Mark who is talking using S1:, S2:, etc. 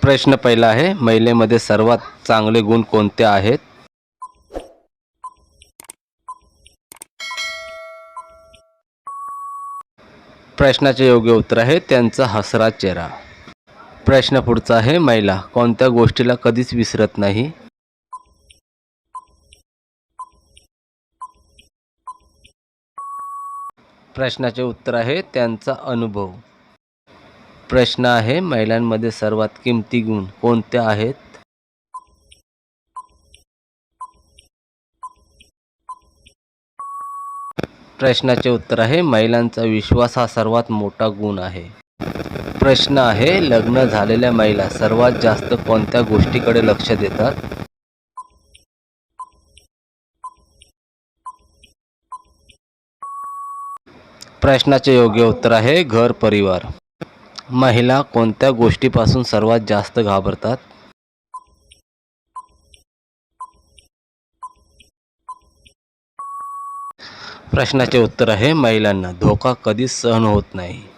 S1: प्रश्न पहिला आहे, महिलेमध्ये सर्वात चांगले गुण कोणते आहेत? प्रश्नाचे योग्य उत्तर आहे त्यांचा हसरा चेहरा. प्रश्न पुढचा आहे, महिला कोणत्या गोष्टीला कधीच विसरत नाही? प्रश्नाचे उत्तर आहे त्यांचा अनुभव. प्रश्न आहे, महिलांमध्ये सर्वात किमती गुण कोणते आहेत? प्रश्नाचे उत्तर आहे महिलांचा विश्वास हा सर्वात मोठा गुण आहे. प्रश्न आहे, लग्न झालेल्या महिला सर्वात जास्त कोणत्या गोष्टीकडे लक्ष देतात? प्रश्नाचे योग्य उत्तर आहे घर परिवार. महिला कोणत्या गोष्टीपासून सर्वात जास्त घाबरतात? प्रश्नाचे उत्तर आहे महिलांना धोका कधीच सहन होत नाही.